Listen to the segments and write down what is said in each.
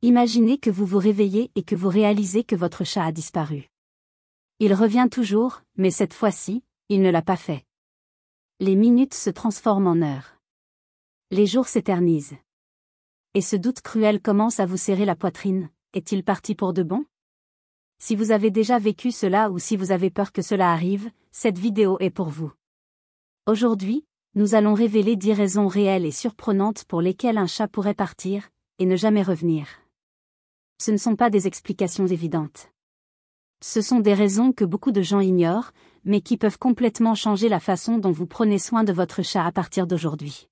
Imaginez que vous vous réveillez et que vous réalisez que votre chat a disparu. Il revient toujours, mais cette fois-ci, il ne l'a pas fait. Les minutes se transforment en heures. Les jours s'éternisent. Et ce doute cruel commence à vous serrer la poitrine, est-il parti pour de bon? Si vous avez déjà vécu cela ou si vous avez peur que cela arrive, cette vidéo est pour vous. Aujourd'hui, nous allons révéler 10 raisons réelles et surprenantes pour lesquelles un chat pourrait partir, et ne jamais revenir. Ce ne sont pas des explications évidentes. Ce sont des raisons que beaucoup de gens ignorent, mais qui peuvent complètement changer la façon dont vous prenez soin de votre chat à partir d'aujourd'hui.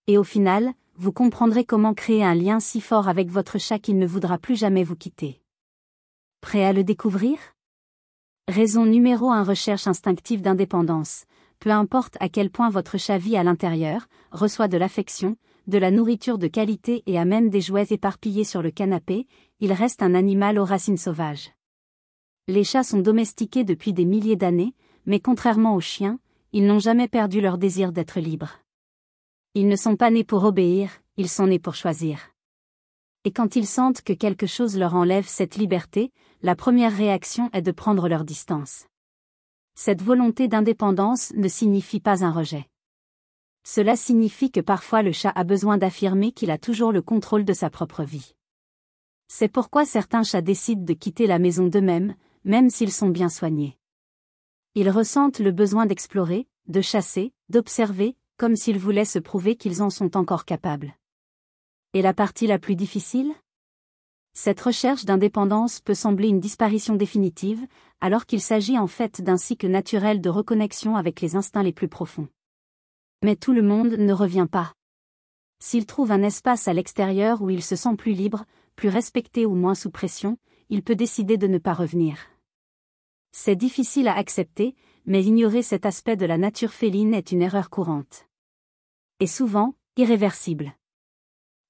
Et au final, vous comprendrez comment créer un lien si fort avec votre chat qu'il ne voudra plus jamais vous quitter. Prêt à le découvrir? Raison numéro 1. Recherche instinctive d'indépendance. Peu importe à quel point votre chat vit à l'intérieur, reçoit de l'affection, de la nourriture de qualité et a même des jouets éparpillés sur le canapé, il reste un animal aux racines sauvages. Les chats sont domestiqués depuis des milliers d'années, mais contrairement aux chiens, ils n'ont jamais perdu leur désir d'être libres. Ils ne sont pas nés pour obéir, ils sont nés pour choisir. Et quand ils sentent que quelque chose leur enlève cette liberté, la première réaction est de prendre leur distance. Cette volonté d'indépendance ne signifie pas un rejet. Cela signifie que parfois le chat a besoin d'affirmer qu'il a toujours le contrôle de sa propre vie. C'est pourquoi certains chats décident de quitter la maison d'eux-mêmes, même s'ils sont bien soignés. Ils ressentent le besoin d'explorer, de chasser, d'observer, comme s'ils voulaient se prouver qu'ils en sont encore capables. Et la partie la plus difficile? Cette recherche d'indépendance peut sembler une disparition définitive, alors qu'il s'agit en fait d'un cycle naturel de reconnexion avec les instincts les plus profonds. Mais tout le monde ne revient pas. S'il trouve un espace à l'extérieur où il se sent plus libre, plus respecté ou moins sous pression, il peut décider de ne pas revenir. C'est difficile à accepter, mais ignorer cet aspect de la nature féline est une erreur courante. Et souvent, irréversible.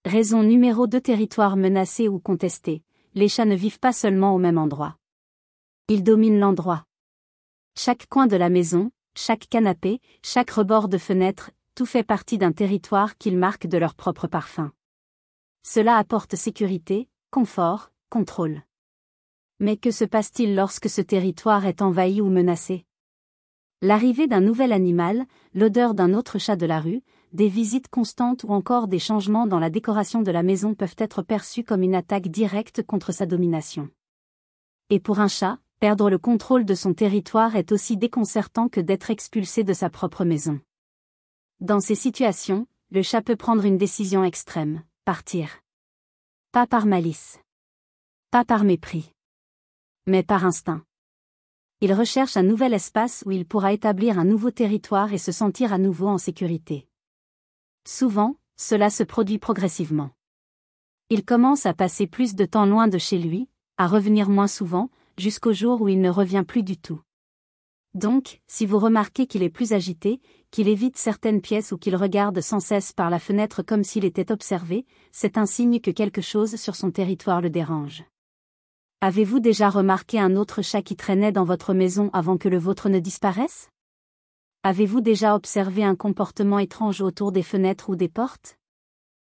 Raison numéro 2. Territoire menacé ou contesté. Les chats ne vivent pas seulement au même endroit. Ils dominent l'endroit. Chaque coin de la maison, chaque canapé, chaque rebord de fenêtre, tout fait partie d'un territoire qu'ils marquent de leur propre parfum. Cela apporte sécurité, confort, contrôle. Mais que se passe-t-il lorsque ce territoire est envahi ou menacé? L'arrivée d'un nouvel animal, l'odeur d'un autre chat de la rue, des visites constantes ou encore des changements dans la décoration de la maison peuvent être perçus comme une attaque directe contre sa domination. Et pour un chat, perdre le contrôle de son territoire est aussi déconcertant que d'être expulsé de sa propre maison. Dans ces situations, le chat peut prendre une décision extrême, partir. Pas par malice. Pas par mépris. Mais par instinct. Il recherche un nouvel espace où il pourra établir un nouveau territoire et se sentir à nouveau en sécurité. Souvent, cela se produit progressivement. Il commence à passer plus de temps loin de chez lui, à revenir moins souvent, jusqu'au jour où il ne revient plus du tout. Donc, si vous remarquez qu'il est plus agité, qu'il évite certaines pièces ou qu'il regarde sans cesse par la fenêtre comme s'il était observé, c'est un signe que quelque chose sur son territoire le dérange. Avez-vous déjà remarqué un autre chat qui traînait dans votre maison avant que le vôtre ne disparaisse? Avez-vous déjà observé un comportement étrange autour des fenêtres ou des portes?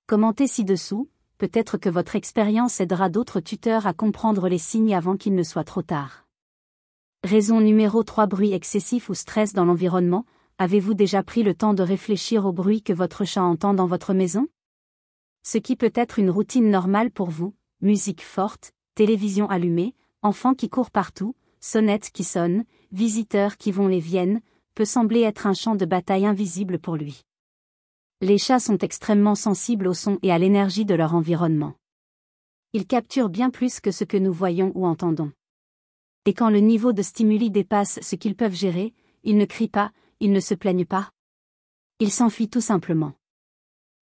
Commentez ci-dessous, peut-être que votre expérience aidera d'autres tuteurs à comprendre les signes avant qu'il ne soit trop tard. Raison numéro 3. Bruit excessif ou stress dans l'environnement. Avez-vous déjà pris le temps de réfléchir au bruit que votre chat entend dans votre maison? Ce qui peut être une routine normale pour vous, musique forte, télévision allumée, enfants qui courent partout, sonnettes qui sonnent, visiteurs qui vont et viennent, peut sembler être un champ de bataille invisible pour lui. Les chats sont extrêmement sensibles au son et à l'énergie de leur environnement. Ils capturent bien plus que ce que nous voyons ou entendons. Et quand le niveau de stimuli dépasse ce qu'ils peuvent gérer, ils ne crient pas, ils ne se plaignent pas. Ils s'enfuient tout simplement.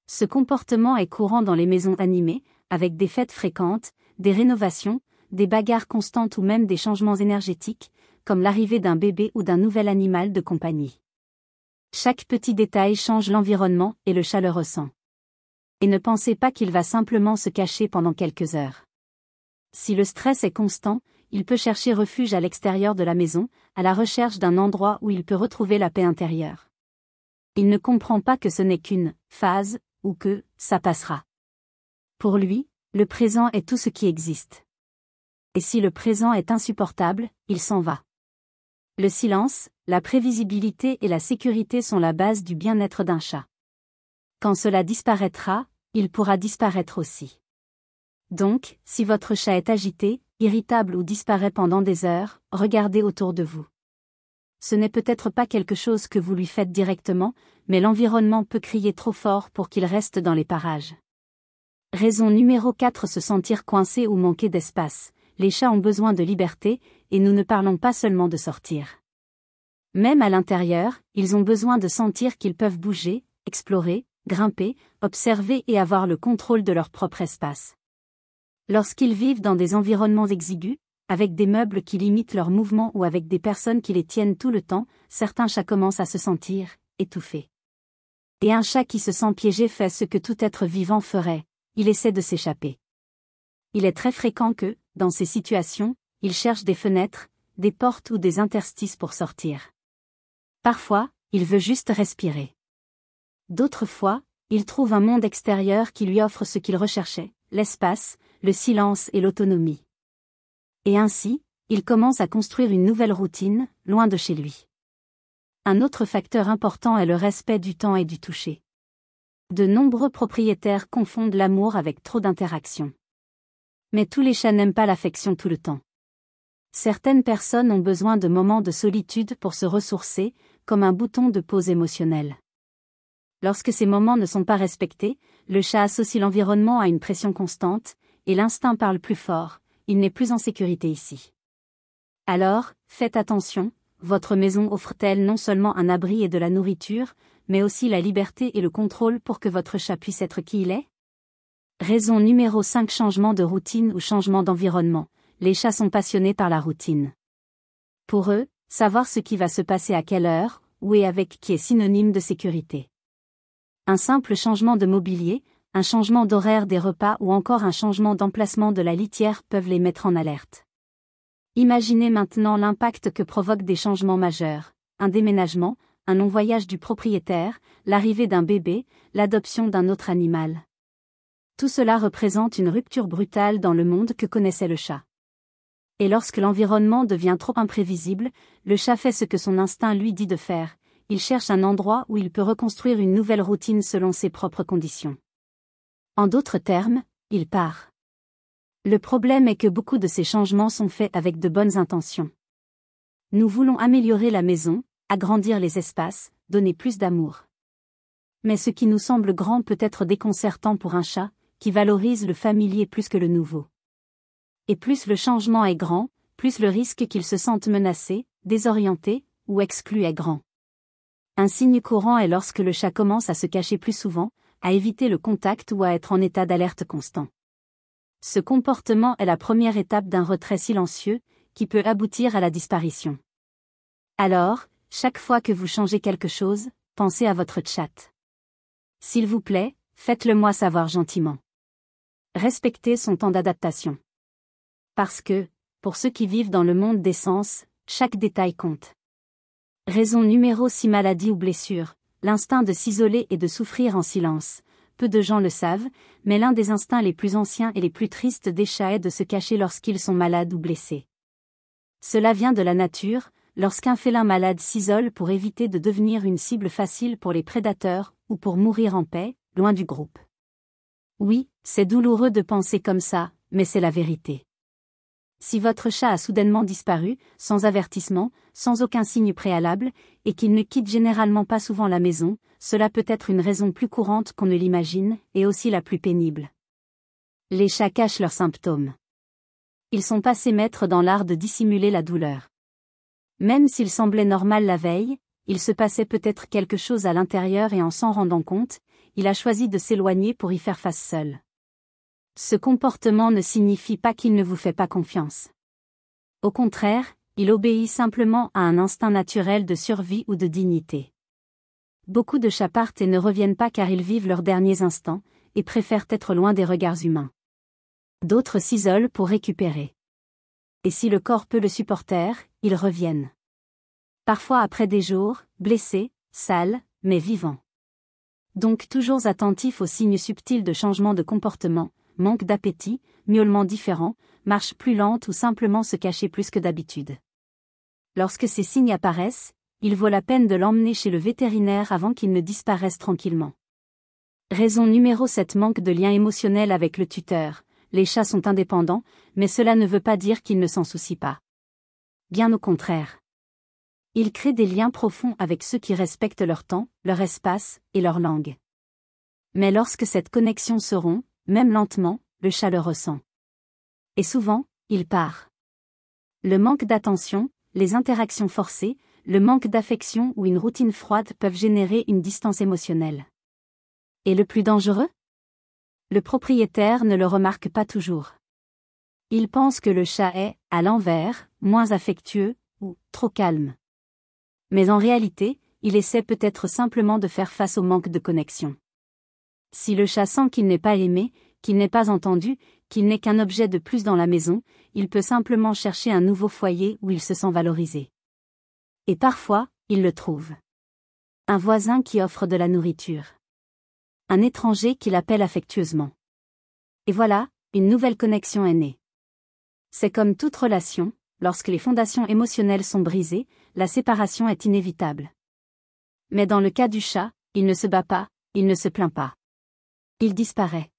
Ce comportement est courant dans les maisons animées, avec des fêtes fréquentes, des rénovations, des bagarres constantes ou même des changements énergétiques, comme l'arrivée d'un bébé ou d'un nouvel animal de compagnie. Chaque petit détail change l'environnement et le chat le ressent. Et ne pensez pas qu'il va simplement se cacher pendant quelques heures. Si le stress est constant, il peut chercher refuge à l'extérieur de la maison, à la recherche d'un endroit où il peut retrouver la paix intérieure. Il ne comprend pas que ce n'est qu'une phase, ou que ça passera. Pour lui, Le présent est tout ce qui existe. Et si le présent est insupportable, il s'en va. Le silence, la prévisibilité et la sécurité sont la base du bien-être d'un chat. Quand cela disparaîtra, il pourra disparaître aussi. Donc, si votre chat est agité, irritable ou disparaît pendant des heures, regardez autour de vous. Ce n'est peut-être pas quelque chose que vous lui faites directement, mais l'environnement peut crier trop fort pour qu'il reste dans les parages. Raison numéro 4. Se sentir coincé ou manquer d'espace. Les chats ont besoin de liberté, et nous ne parlons pas seulement de sortir. Même à l'intérieur, ils ont besoin de sentir qu'ils peuvent bouger, explorer, grimper, observer et avoir le contrôle de leur propre espace. Lorsqu'ils vivent dans des environnements exigus, avec des meubles qui limitent leurs mouvements ou avec des personnes qui les tiennent tout le temps, certains chats commencent à se sentir étouffés. Et un chat qui se sent piégé fait ce que tout être vivant ferait, il essaie de s'échapper. Il est très fréquent que, dans ces situations, il cherche des fenêtres, des portes ou des interstices pour sortir. Parfois, il veut juste respirer. D'autres fois, il trouve un monde extérieur qui lui offre ce qu'il recherchait, l'espace, le silence et l'autonomie. Et ainsi, il commence à construire une nouvelle routine, loin de chez lui. Un autre facteur important est le respect du temps et du toucher. De nombreux propriétaires confondent l'amour avec trop d'interactions. Mais tous les chats n'aiment pas l'affection tout le temps. Certaines personnes ont besoin de moments de solitude pour se ressourcer, comme un bouton de pause émotionnelle. Lorsque ces moments ne sont pas respectés, le chat associe l'environnement à une pression constante, et l'instinct parle plus fort, il n'est plus en sécurité ici. Alors, faites attention, votre maison offre-t-elle non seulement un abri et de la nourriture, mais aussi la liberté et le contrôle pour que votre chat puisse être qui il est? Raison numéro 5. Changement de routine ou changement d'environnement. Les chats sont passionnés par la routine. Pour eux, savoir ce qui va se passer à quelle heure, où et avec qui est synonyme de sécurité. Un simple changement de mobilier, un changement d'horaire des repas ou encore un changement d'emplacement de la litière peuvent les mettre en alerte. Imaginez maintenant l'impact que provoquent des changements majeurs, un déménagement, un non-voyage du propriétaire, l'arrivée d'un bébé, l'adoption d'un autre animal. Tout cela représente une rupture brutale dans le monde que connaissait le chat. Et lorsque l'environnement devient trop imprévisible, le chat fait ce que son instinct lui dit de faire, il cherche un endroit où il peut reconstruire une nouvelle routine selon ses propres conditions. En d'autres termes, il part. Le problème est que beaucoup de ces changements sont faits avec de bonnes intentions. Nous voulons améliorer la maison, agrandir les espaces, donner plus d'amour. Mais ce qui nous semble grand peut être déconcertant pour un chat, qui valorise le familier plus que le nouveau. Et plus le changement est grand, plus le risque qu'il se sente menacé, désorienté, ou exclu est grand. Un signe courant est lorsque le chat commence à se cacher plus souvent, à éviter le contact ou à être en état d'alerte constant. Ce comportement est la première étape d'un retrait silencieux, qui peut aboutir à la disparition. Alors, chaque fois que vous changez quelque chose, pensez à votre chat. S'il vous plaît, faites-le moi savoir gentiment. Respectez son temps d'adaptation. Parce que, pour ceux qui vivent dans le monde des sens, chaque détail compte. Raison numéro 6. Maladie ou blessure. L'instinct de s'isoler et de souffrir en silence. Peu de gens le savent, mais l'un des instincts les plus anciens et les plus tristes des chats est de se cacher lorsqu'ils sont malades ou blessés. Cela vient de la nature, lorsqu'un félin malade s'isole pour éviter de devenir une cible facile pour les prédateurs, ou pour mourir en paix, loin du groupe. Oui, c'est douloureux de penser comme ça, mais c'est la vérité. Si votre chat a soudainement disparu, sans avertissement, sans aucun signe préalable, et qu'il ne quitte généralement pas souvent la maison, cela peut être une raison plus courante qu'on ne l'imagine, et aussi la plus pénible. Les chats cachent leurs symptômes. Ils sont passés maîtres dans l'art de dissimuler la douleur. Même s'il semblait normal la veille, il se passait peut-être quelque chose à l'intérieur et en s'en rendant compte, il a choisi de s'éloigner pour y faire face seul. Ce comportement ne signifie pas qu'il ne vous fait pas confiance. Au contraire, il obéit simplement à un instinct naturel de survie ou de dignité. Beaucoup de chats partent et ne reviennent pas car ils vivent leurs derniers instants, et préfèrent être loin des regards humains. D'autres s'isolent pour récupérer. Et si le corps peut le supporter, ils reviennent. Parfois après des jours, blessés, sales, mais vivants. Donc toujours attentifs aux signes subtils de changement de comportement, manque d'appétit, miaulement différent, marche plus lente ou simplement se cacher plus que d'habitude. Lorsque ces signes apparaissent, il vaut la peine de l'emmener chez le vétérinaire avant qu'il ne disparaisse tranquillement. Raison numéro 7. Manque de lien émotionnel avec le tuteur. Les chats sont indépendants, mais cela ne veut pas dire qu'ils ne s'en soucient pas. Bien au contraire. Ils créent des liens profonds avec ceux qui respectent leur temps, leur espace et leur langue. Mais lorsque cette connexion se rompt, même lentement, le chat le ressent. Et souvent, il part. Le manque d'attention, les interactions forcées, le manque d'affection ou une routine froide peuvent générer une distance émotionnelle. Et le plus dangereux ? Le propriétaire ne le remarque pas toujours. Il pense que le chat est, à l'envers, moins affectueux, ou trop calme. Mais en réalité, il essaie peut-être simplement de faire face au manque de connexion. Si le chat sent qu'il n'est pas aimé, qu'il n'est pas entendu, qu'il n'est qu'un objet de plus dans la maison, il peut simplement chercher un nouveau foyer où il se sent valorisé. Et parfois, il le trouve. Un voisin qui offre de la nourriture. Un étranger qui l'appelle affectueusement. Et voilà, une nouvelle connexion est née. C'est comme toute relation, lorsque les fondations émotionnelles sont brisées, la séparation est inévitable. Mais dans le cas du chat, il ne se bat pas, il ne se plaint pas. Il disparaît.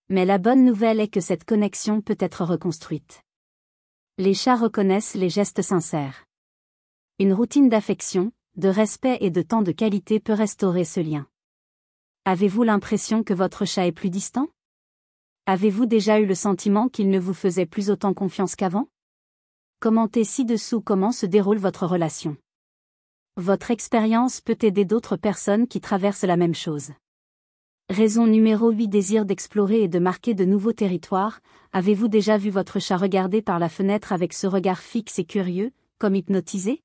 Mais la bonne nouvelle est que cette connexion peut être reconstruite. Les chats reconnaissent les gestes sincères. Une routine d'affection, de respect et de temps de qualité peut restaurer ce lien. Avez-vous l'impression que votre chat est plus distant ? Avez-vous déjà eu le sentiment qu'il ne vous faisait plus autant confiance qu'avant ? Commentez ci-dessous comment se déroule votre relation. Votre expérience peut aider d'autres personnes qui traversent la même chose. Raison numéro 8. Désir d'explorer et de marquer de nouveaux territoires. Avez-vous déjà vu votre chat regarder par la fenêtre avec ce regard fixe et curieux, comme hypnotisé ?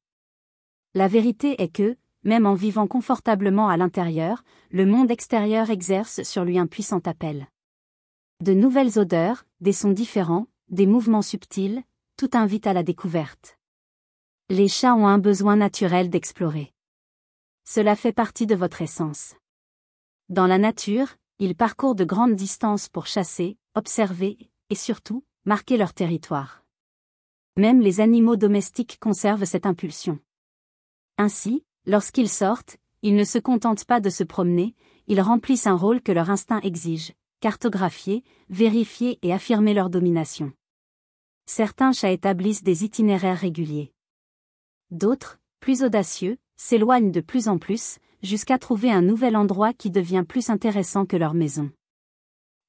La vérité est que, même en vivant confortablement à l'intérieur, le monde extérieur exerce sur lui un puissant appel. De nouvelles odeurs, des sons différents, des mouvements subtils, tout invite à la découverte. Les chats ont un besoin naturel d'explorer. Cela fait partie de votre essence. Dans la nature, ils parcourent de grandes distances pour chasser, observer, et surtout, marquer leur territoire. Même les animaux domestiques conservent cette impulsion. Ainsi, lorsqu'ils sortent, ils ne se contentent pas de se promener, ils remplissent un rôle que leur instinct exige, cartographier, vérifier et affirmer leur domination. Certains chats établissent des itinéraires réguliers. D'autres, plus audacieux, s'éloignent de plus en plus, jusqu'à trouver un nouvel endroit qui devient plus intéressant que leur maison.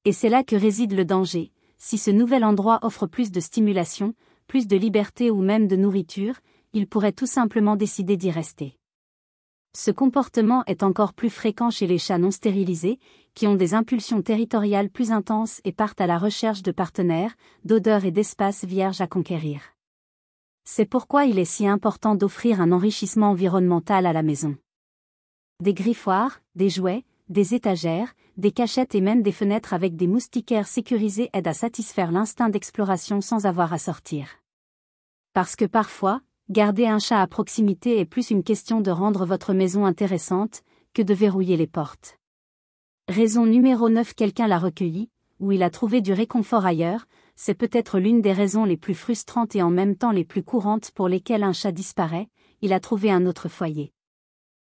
Et c'est là que réside le danger. Si ce nouvel endroit offre plus de stimulation, plus de liberté ou même de nourriture, ils pourraient tout simplement décider d'y rester. Ce comportement est encore plus fréquent chez les chats non stérilisés, qui ont des impulsions territoriales plus intenses et partent à la recherche de partenaires, d'odeurs et d'espaces vierges à conquérir. C'est pourquoi il est si important d'offrir un enrichissement environnemental à la maison. Des griffoirs, des jouets, des étagères, des cachettes et même des fenêtres avec des moustiquaires sécurisés aident à satisfaire l'instinct d'exploration sans avoir à sortir. Parce que parfois, garder un chat à proximité est plus une question de rendre votre maison intéressante, que de verrouiller les portes. Raison numéro 9. Quelqu'un l'a recueilli, ou il a trouvé du réconfort ailleurs, c'est peut-être l'une des raisons les plus frustrantes et en même temps les plus courantes pour lesquelles un chat disparaît, il a trouvé un autre foyer.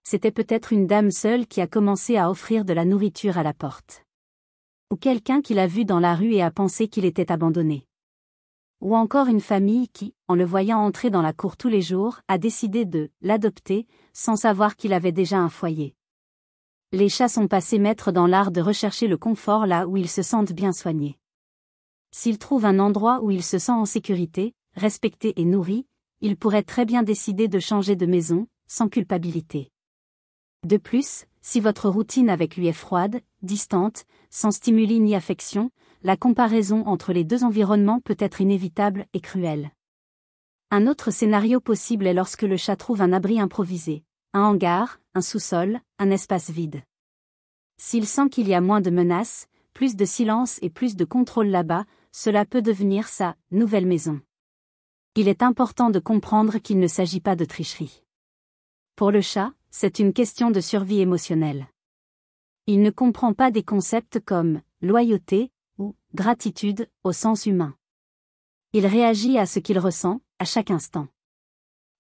C'était peut-être une dame seule qui a commencé à offrir de la nourriture à la porte. Ou quelqu'un qui l'a vu dans la rue et a pensé qu'il était abandonné. Ou encore une famille qui, en le voyant entrer dans la cour tous les jours, a décidé de l'adopter, sans savoir qu'il avait déjà un foyer. Les chats sont passés maîtres dans l'art de rechercher le confort là où ils se sentent bien soignés. S'ils trouvent un endroit où ils se sentent en sécurité, respectés et nourris, ils pourraient très bien décider de changer de maison, sans culpabilité. De plus, si votre routine avec lui est froide, distante, sans stimuli ni affection, la comparaison entre les deux environnements peut être inévitable et cruelle. Un autre scénario possible est lorsque le chat trouve un abri improvisé, un hangar, un sous-sol, un espace vide. S'il sent qu'il y a moins de menaces, plus de silence et plus de contrôle là-bas, cela peut devenir sa nouvelle maison. Il est important de comprendre qu'il ne s'agit pas de tricherie. Pour le chat, c'est une question de survie émotionnelle. Il ne comprend pas des concepts comme loyauté ou gratitude, au sens humain. Il réagit à ce qu'il ressent, à chaque instant.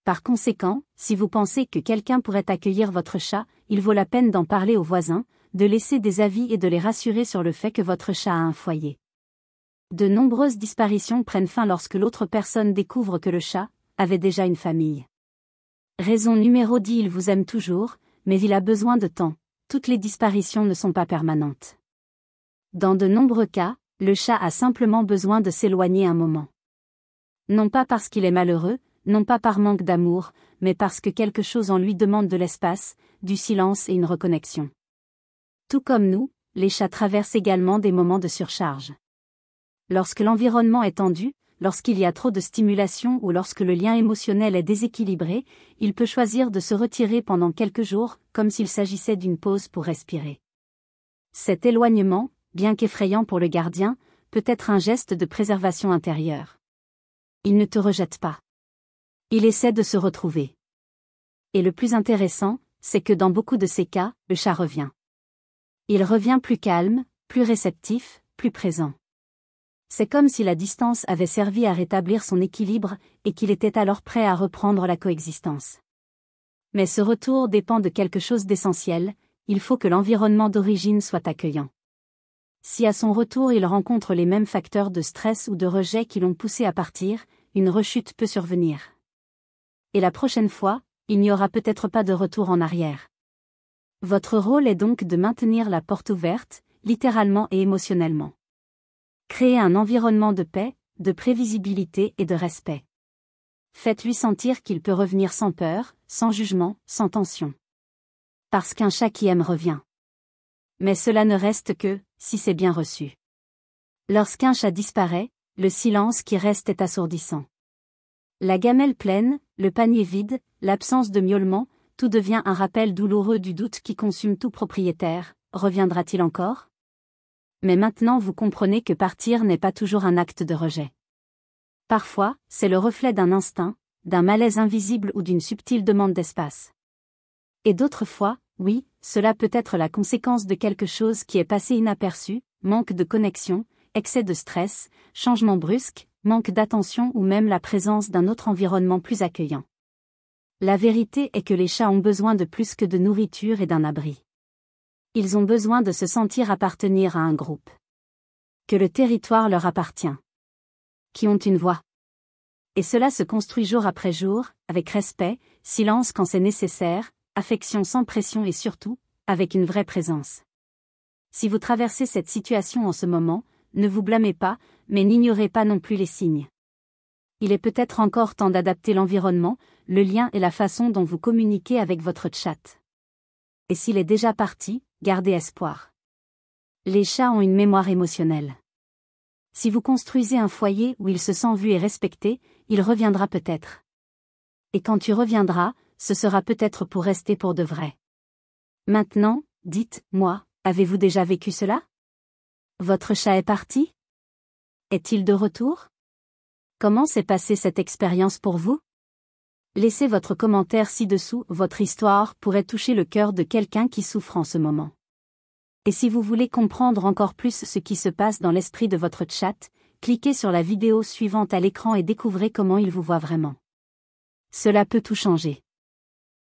Par conséquent, si vous pensez que quelqu'un pourrait accueillir votre chat, il vaut la peine d'en parler aux voisins, de laisser des avis et de les rassurer sur le fait que votre chat a un foyer. De nombreuses disparitions prennent fin lorsque l'autre personne découvre que le chat avait déjà une famille. Raison numéro 10. Il vous aime toujours, mais il a besoin de temps. Toutes les disparitions ne sont pas permanentes. Dans de nombreux cas, le chat a simplement besoin de s'éloigner un moment. Non pas parce qu'il est malheureux, non pas par manque d'amour, mais parce que quelque chose en lui demande de l'espace, du silence et une reconnexion. Tout comme nous, les chats traversent également des moments de surcharge. Lorsque l'environnement est tendu, lorsqu'il y a trop de stimulation ou lorsque le lien émotionnel est déséquilibré, il peut choisir de se retirer pendant quelques jours, comme s'il s'agissait d'une pause pour respirer. Cet éloignement, bien qu'effrayant pour le gardien, peut être un geste de préservation intérieure. Il ne te rejette pas. Il essaie de se retrouver. Et le plus intéressant, c'est que dans beaucoup de ces cas, le chat revient. Il revient plus calme, plus réceptif, plus présent. C'est comme si la distance avait servi à rétablir son équilibre et qu'il était alors prêt à reprendre la coexistence. Mais ce retour dépend de quelque chose d'essentiel, il faut que l'environnement d'origine soit accueillant. Si à son retour il rencontre les mêmes facteurs de stress ou de rejet qui l'ont poussé à partir, une rechute peut survenir. Et la prochaine fois, il n'y aura peut-être pas de retour en arrière. Votre rôle est donc de maintenir la porte ouverte, littéralement et émotionnellement. Créez un environnement de paix, de prévisibilité et de respect. Faites-lui sentir qu'il peut revenir sans peur, sans jugement, sans tension. Parce qu'un chat qui aime revient. Mais cela ne reste que, si c'est bien reçu. Lorsqu'un chat disparaît, le silence qui reste est assourdissant. La gamelle pleine, le panier vide, l'absence de miaulement, tout devient un rappel douloureux du doute qui consume tout propriétaire. Reviendra-t-il encore ? Mais maintenant vous comprenez que partir n'est pas toujours un acte de rejet. Parfois, c'est le reflet d'un instinct, d'un malaise invisible ou d'une subtile demande d'espace. Et d'autres fois, oui, cela peut être la conséquence de quelque chose qui est passé inaperçu, manque de connexion, excès de stress, changement brusque, manque d'attention ou même la présence d'un autre environnement plus accueillant. La vérité est que les chats ont besoin de plus que de nourriture et d'un abri. Ils ont besoin de se sentir appartenir à un groupe. Que le territoire leur appartient. Qui ont une voix. Et cela se construit jour après jour, avec respect, silence quand c'est nécessaire, affection sans pression et surtout, avec une vraie présence. Si vous traversez cette situation en ce moment, ne vous blâmez pas, mais n'ignorez pas non plus les signes. Il est peut-être encore temps d'adapter l'environnement, le lien et la façon dont vous communiquez avec votre chat. Et s'il est déjà parti, gardez espoir. Les chats ont une mémoire émotionnelle. Si vous construisez un foyer où il se sent vu et respecté, il reviendra peut-être. Et quand tu reviendras, ce sera peut-être pour rester pour de vrai. Maintenant, dites-moi, avez-vous déjà vécu cela ? Votre chat est parti ? Est-il de retour ? Comment s'est passée cette expérience pour vous ? Laissez votre commentaire ci-dessous, votre histoire pourrait toucher le cœur de quelqu'un qui souffre en ce moment. Et si vous voulez comprendre encore plus ce qui se passe dans l'esprit de votre chat, cliquez sur la vidéo suivante à l'écran et découvrez comment il vous voit vraiment. Cela peut tout changer.